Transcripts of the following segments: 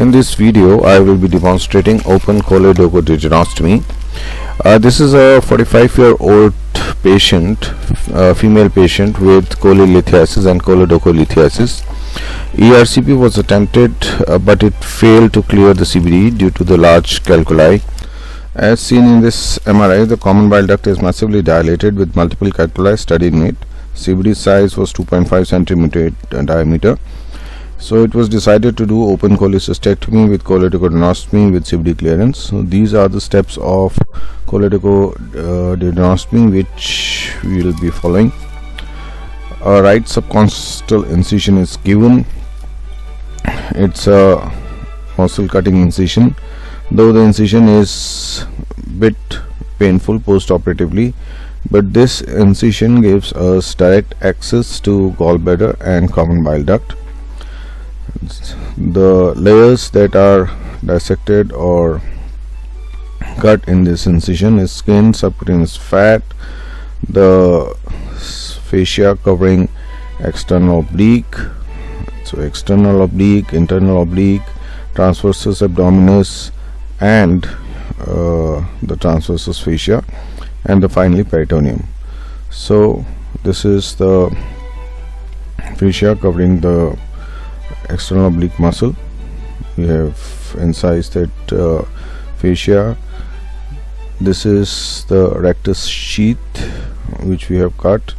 In this video, I will be demonstrating open choledochoduodenostomy. This is a 45-year-old patient, female patient with cholelithiasis and choledocholithiasis. ERCP was attempted, but it failed to clear the CBD due to the large calculi. As seen in this MRI, the common bile duct is massively dilated with multiple calculi studied in it. CBD size was 2.5 cm diameter. So it was decided to do open cholecystectomy with choledochoduodenostomy with CBD clearance. So these are the steps of choledochoduodenostomy which we will be following. A right subconstal incision is given. It's a muscle cutting incision, though the incision is bit painful post-operatively, but this incision gives us direct access to gallbladder and common bile duct. The layers that are dissected or cut in this incision is skin, subcutaneous fat, the fascia covering external oblique, so external oblique, internal oblique, transversus abdominis, and the transversus fascia, and finally peritoneum. So this is the fascia covering the external oblique muscle. We have incised that fascia. This is the rectus sheath which we have cut,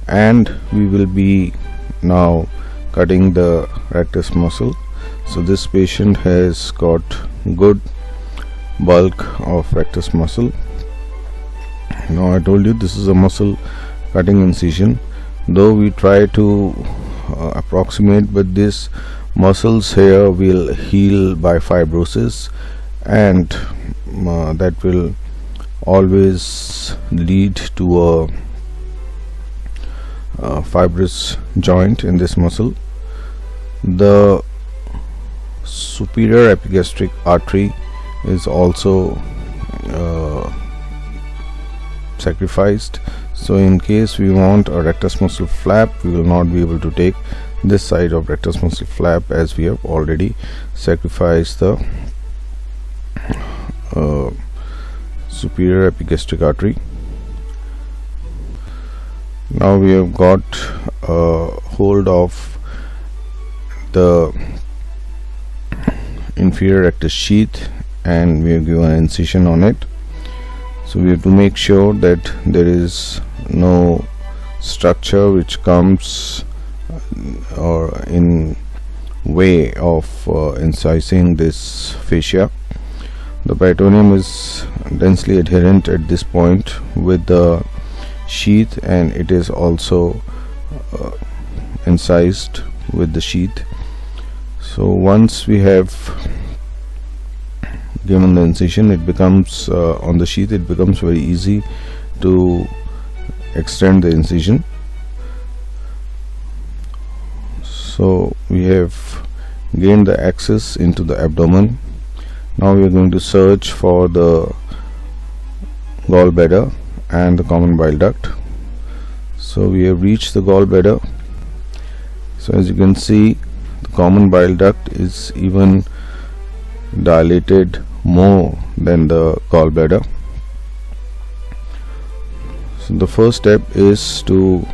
and we will be now cutting the rectus muscle. So this patient has got good bulk of rectus muscle. Now I told you this is a muscle cutting incision, though we try to approximate, but these muscles here will heal by fibrosis, and that will always lead to a fibrous joint in this muscle. The superior epigastric artery is also sacrificed, so in case we want a rectus muscle flap, we will not be able to take this side of rectus muscle flap, as we have already sacrificed the superior epigastric artery. Now we have got hold of the inferior rectus sheath, and we have given an incision on it. So we have to make sure that there is no structure which comes or in way of incising this fascia. The peritoneum is densely adherent at this point with the sheath, and it is also incised with the sheath. So once we have given the incision, it becomes on the sheath, it becomes very easy to extend the incision. So we have gained the access into the abdomen. Now we are going to search for the gallbladder and the common bile duct. So we have reached the gallbladder. So as you can see, the common bile duct is even dilated more than the gallbladder. So the first step is to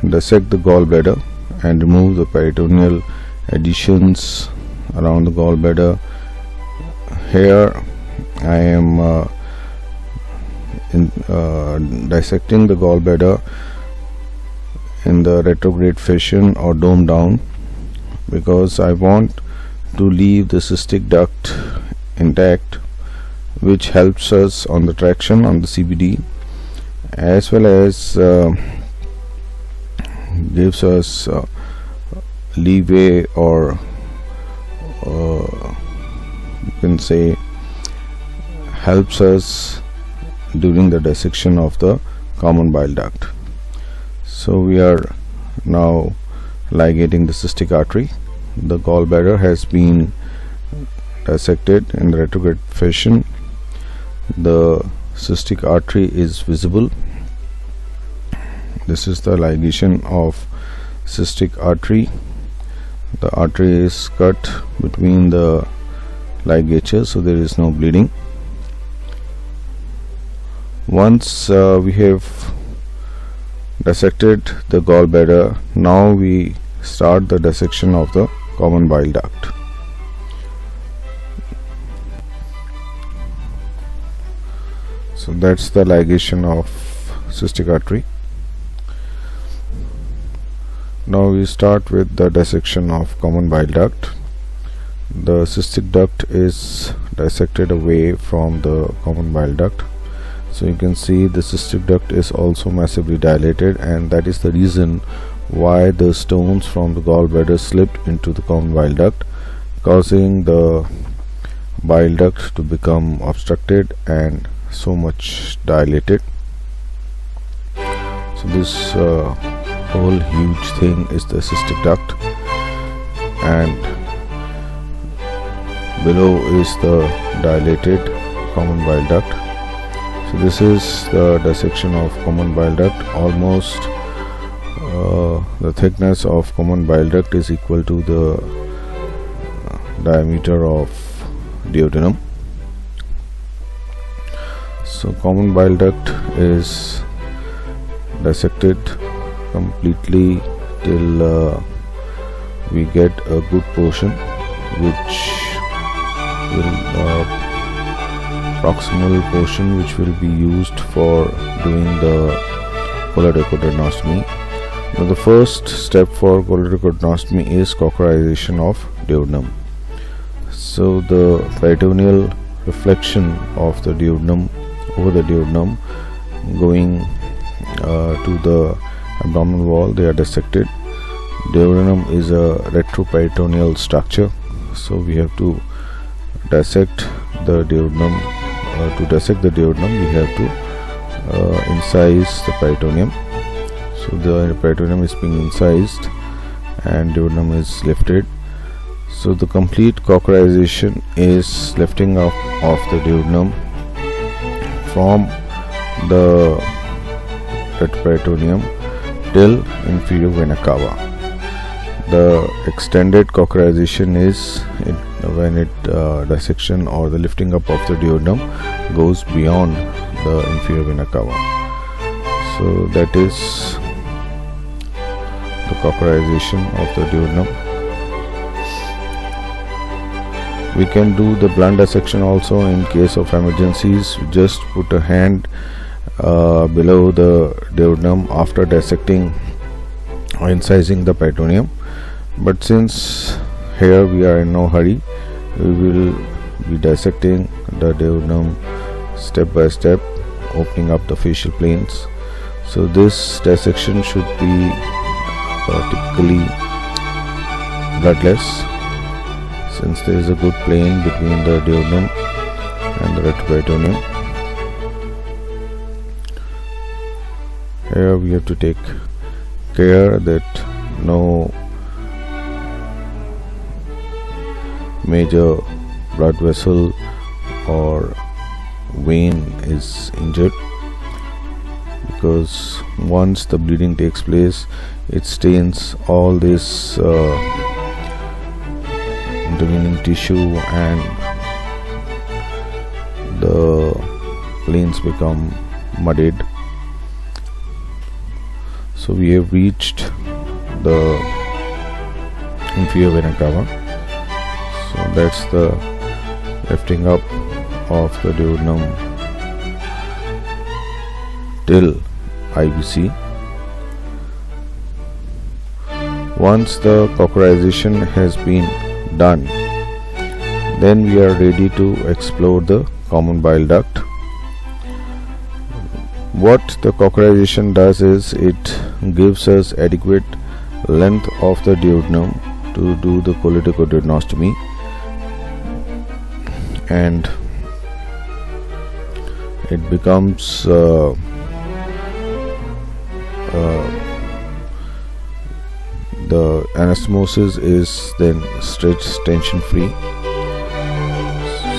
dissect the gallbladder and remove the peritoneal adhesions around the gallbladder. Here I am dissecting the gallbladder in the retrograde fashion or dome down, because I want to leave the cystic duct intact, which helps us on the traction on the CBD, as well as gives us leeway, or you can say helps us during the dissection of the common bile duct. So we are now ligating the cystic artery. The gallbladder has been dissected in the retrograde fashion. The cystic artery is visible. This is the ligation of cystic artery. The artery is cut between the ligatures, so there is no bleeding. Once we have dissected the gallbladder, now we start the dissection of the common bile duct. So that's the ligation of cystic artery. Now we start with the dissection of common bile duct. The cystic duct is dissected away from the common bile duct. So you can see the cystic duct is also massively dilated, and that is the reason why the stones from the gallbladder slipped into the common bile duct, causing the bile duct to become obstructed and so much dilated. So this whole huge thing is the cystic duct, and below is the dilated common bile duct. So this is the dissection of common bile duct. Almost the thickness of common bile duct is equal to the diameter of duodenum. So common bile duct is dissected completely till we get a good portion, which will proximal portion, which will be used for doing the choledochoduodenostomy. Now the first step for choledochoduodenostomy is cauterization of duodenum. So the peritoneal reflection of the duodenum over the duodenum going to the abdominal wall, they are dissected. Duodenum is a retroperitoneal structure, so we have to dissect the duodenum. To dissect the duodenum, we have to incise the peritoneum. So the peritoneum is being incised and duodenum is lifted. So the complete cauterization is lifting up of the duodenum from the retroperitoneum till inferior vena cava. The extended cauterization is when dissection or the lifting up of the duodenum goes beyond the inferior vena cava. So that is the cauterization of the duodenum. We can do the blunt dissection also in case of emergencies. Just put a hand below the duodenum after dissecting or incising the peritoneum. But since here we are in no hurry, we will be dissecting the duodenum step by step, opening up the facial planes. So this dissection should be typically bloodless, since there is a good plane between the duodenum and the retroperitoneum. Here we have to take care that no major blood vessel or vein is injured, because once the bleeding takes place, it stains all this intervening tissue and the planes become muddied. So we have reached the inferior vena cava. So that's the lifting up of the duodenum till IVC. Once the cauterization has been done, then we are ready to explore the common bile duct. What the cauterization does is it gives us adequate length of the duodenum to do the choledochoduodenostomy, and it becomes the anastomosis is then stretch tension free.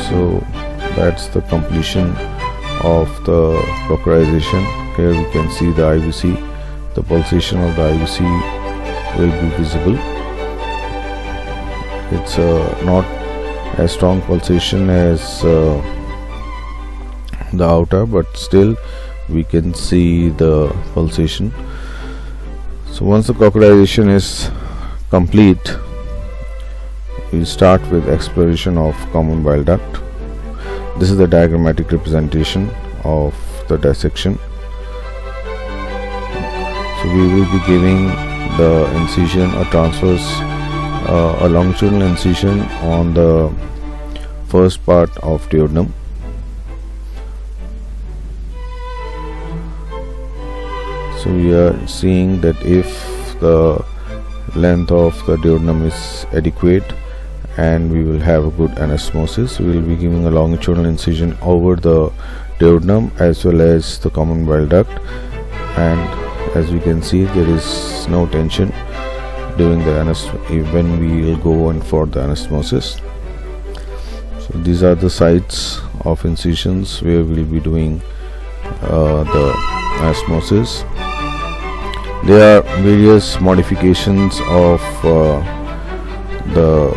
So that's the completion of the cauterization. Here we can see the IVC. The pulsation of the IVC will be visible. It's not as strong pulsation as the outer, but still we can see the pulsation. So once the crocodilization is complete, we start with exploration of common bile duct. This is the diagrammatic representation of the dissection. So we will be giving the incision or transverse a longitudinal incision on the first part of duodenum. So we are seeing that if the length of the duodenum is adequate and we will have a good anastomosis, we will be giving a longitudinal incision over the duodenum as well as the common bile duct, and as we can see there is no tension during the when we will go in for the anastomosis. So these are the sites of incisions where we will be doing the anastomosis. There are various modifications of the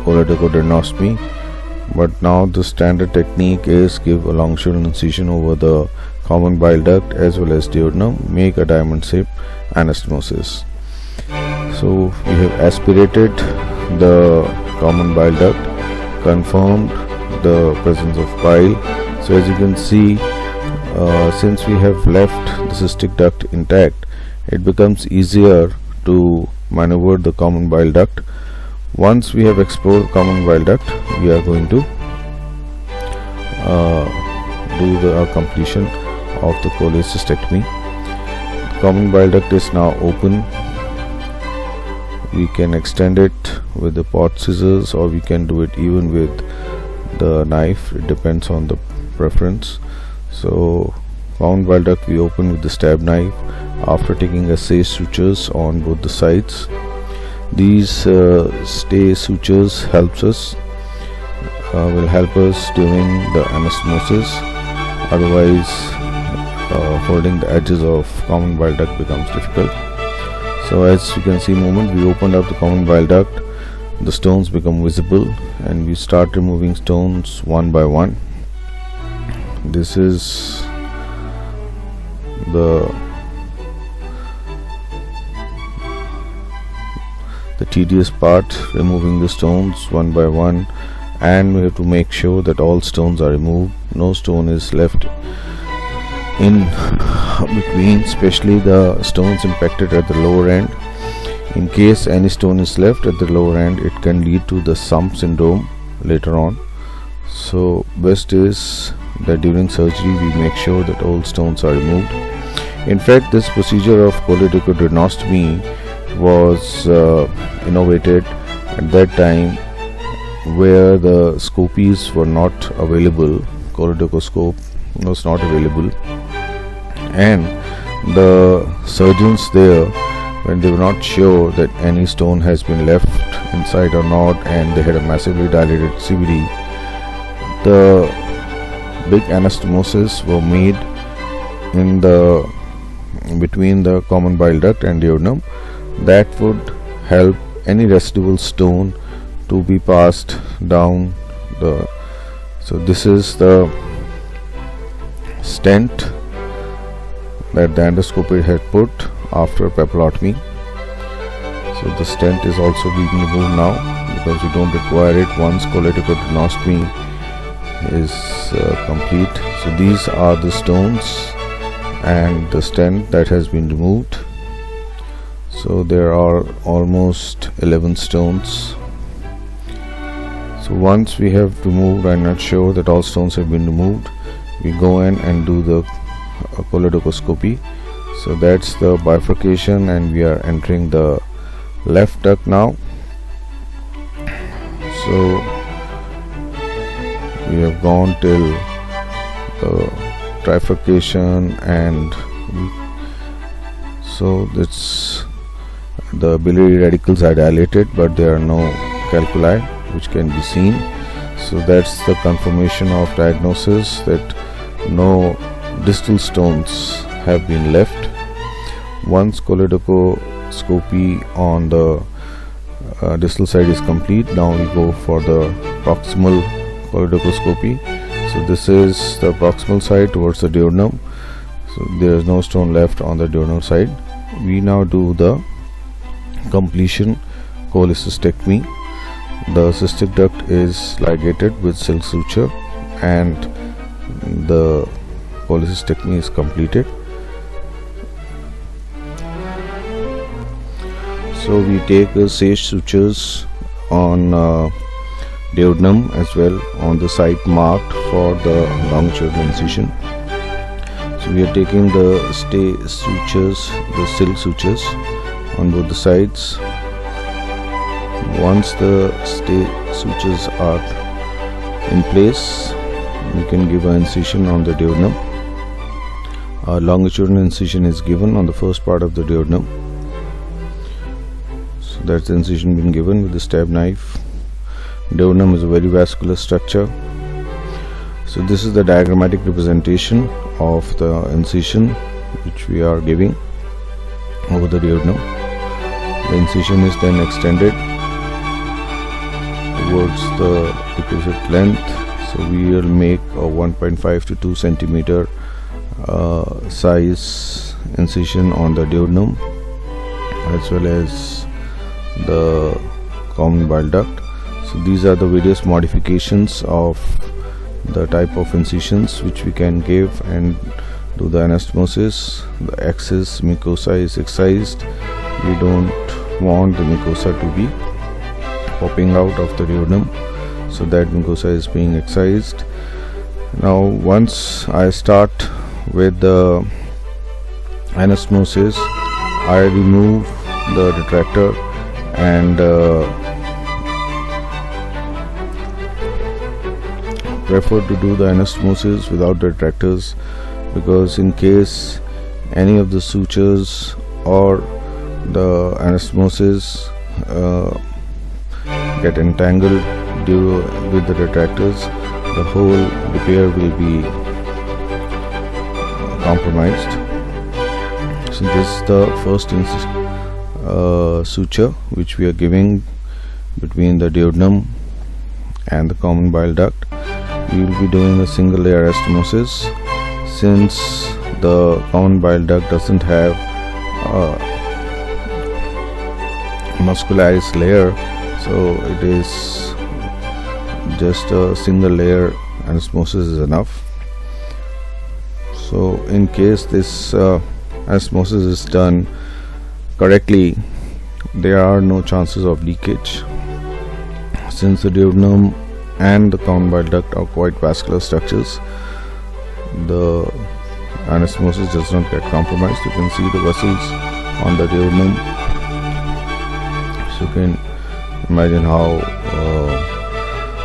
choledochoduodenostomy, but now the standard technique is give a longitudinal incision over the common bile duct as well as duodenum, make a diamond shape anastomosis. So we have aspirated the common bile duct, confirmed the presence of bile. So as you can see, since we have left the cystic duct intact, it becomes easier to maneuver the common bile duct. Once we have explored the common bile duct, we are going to do the completion of the cholecystectomy. The common bile duct is now open. We can extend it with the pot scissors, or we can do it even with the knife. It depends on the preference. So common bile duct we open with the stab knife after taking a stay sutures on both the sides. These stay sutures will help us during the anastomosis. Otherwise, holding the edges of common bile duct becomes difficult. So as you can see, moment we opened up the common bile duct, the stones become visible, and we start removing stones one by one. This is the tedious part, removing the stones one by one, and we have to make sure that all stones are removed. No stone is left in between, especially the stones impacted at the lower end. In case any stone is left at the lower end, it can lead to the sump syndrome later on. So best is that during surgery we make sure that all stones are removed. In fact, this procedure of choledochoduodenostomy was innovated at that time where the scopies were not available. Choledocoscope was not available, and the surgeons there, when they were not sure that any stone has been left inside or not, and they had a massively dilated CVD, the big anastomosis were made in the between the common bile duct and duodenum. That would help any residual stone to be passed down the. So this is the stent that the endoscopy had put after papillotomy. So the stent is also being removed now because we don't require it once choledochoduodenostomy is complete. So these are the stones and the stent that has been removed. So there are almost 11 stones. So once we have removed, I'm not sure that all stones have been removed, we go in and do the choledocoscopy. So that's the bifurcation, and we are entering the left duct now. So we have gone till the trifurcation, and so that's the biliary radicals are dilated, but there are no calculi which can be seen. So that's the confirmation of diagnosis that no distal stones have been left. Once choledocoscopy on the distal side is complete. Now we go for the proximal cholecystectomy. So this is the proximal side towards the duodenum. So there is no stone left on the duodenal side. We now do the completion cholecystectomy. The cystic duct is ligated with silk suture and the cholecystectomy is completed. So we take sage sutures on duodenum as well on the site marked for the longitudinal incision. So we are taking the stay sutures, the silk sutures on both the sides. Once the stay sutures are in place, we can give an incision on the duodenum. A longitudinal incision is given on the first part of the duodenum. So that's the incision being given with the stab knife. Duodenum is a very vascular structure. So this is the diagrammatic representation of the incision which we are giving over the duodenum. The incision is then extended towards the requisite length. So we will make a 1.5 to 2 centimeter size incision on the duodenum as well as the common bile duct. So these are the various modifications of the type of incisions which we can give and do the anastomosis. The excess mucosa is excised. We don't want the mucosa to be popping out of the duodenum, so that mucosa is being excised. Now once I start with the anastomosis, I remove the retractor and prefer to do the anastomosis without the retractors, because in case any of the sutures or the anastomosis get entangled with the retractors, the whole repair will be compromised. So this is the first suture which we are giving between the duodenum and the common bile duct. We will be doing a single layer anastomosis. Since the common bile duct doesn't have muscularized layer, so it is just a single layer anastomosis is enough. So in case this anastomosis is done correctly, there are no chances of leakage. Since the duodenum and the common bile duct are quite vascular structures, the anastomosis does not get compromised. You can see the vessels on the duodenum, so you can imagine how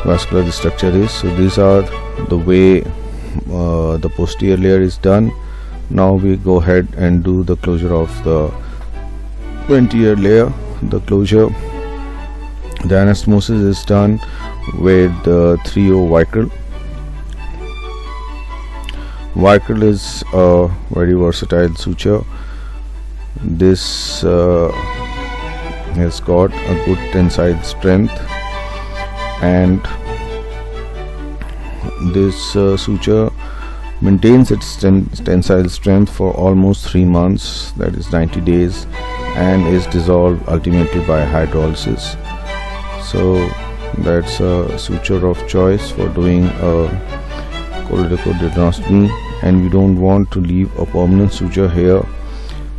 vascular the structure is. So these are the way the posterior layer is done. Now we go ahead and do the closure of the anterior layer. The closure, the anastomosis is done with 3O vicryl. Vicryl is a very versatile suture. This has got a good tensile strength, and this suture maintains its tensile strength for almost 3 months, that is 90 days, and is dissolved ultimately by hydrolysis. So that's a suture of choice for doing a choledochoduodenostomy, and we don't want to leave a permanent suture here.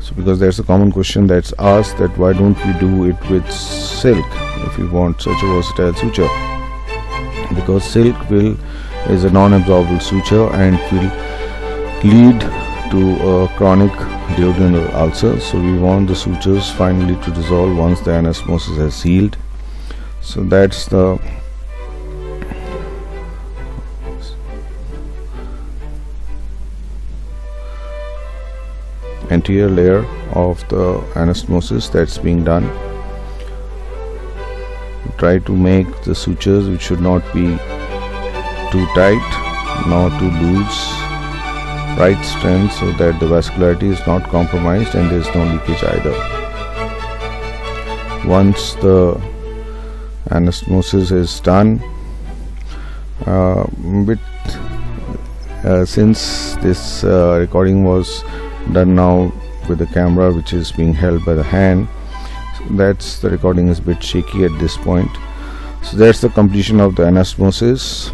So because there's a common question that's asked, that why don't we do it with silk if we want such a versatile suture? Because silk is a non-absorbable suture and will lead to a chronic duodenal ulcer. So we want the sutures finally to dissolve once the anastomosis has healed. So that's the anterior layer of the anastomosis that's being done. Try to make the sutures which should not be too tight nor too loose, right strength, so that the vascularity is not compromised and there is no leakage either. Once the anastomosis is done. Since this recording was done now with the camera which is being held by the hand, that's the recording is a bit shaky at this point. So that's the completion of the anastomosis.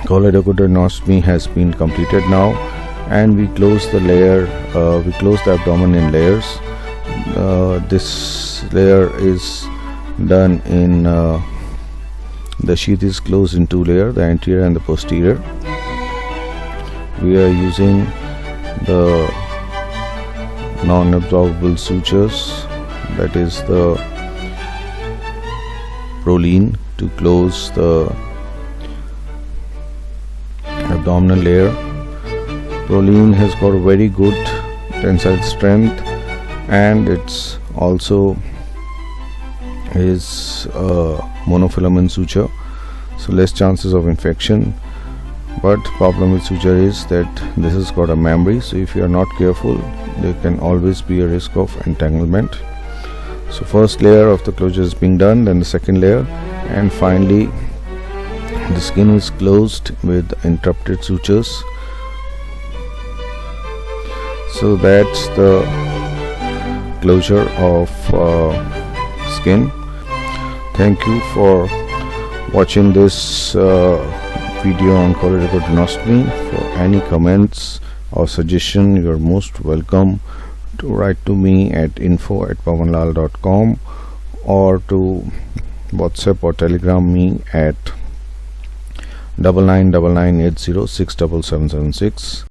Choledochoduodenostomy has been completed now, and we close the layer, we close the abdomen in layers. This layer is done in the sheath is closed in two layers, the anterior and the posterior. We are using the non-absorbable sutures, that is the proline, to close the abdominal layer. Proline has got a very good tensile strength, and it's also is a monofilament suture, so less chances of infection. But problem with suture is that this has got a memory, so if you are not careful, there can always be a risk of entanglement. So first layer of the closure is being done, then the second layer, and finally the skin is closed with interrupted sutures. So that's the closure of skin. Thank you for watching this video on choledochoduodenostomy. For any comments or suggestion, you are most welcome to write to me at info@pawanlal.com or to WhatsApp or Telegram me at 9999806776.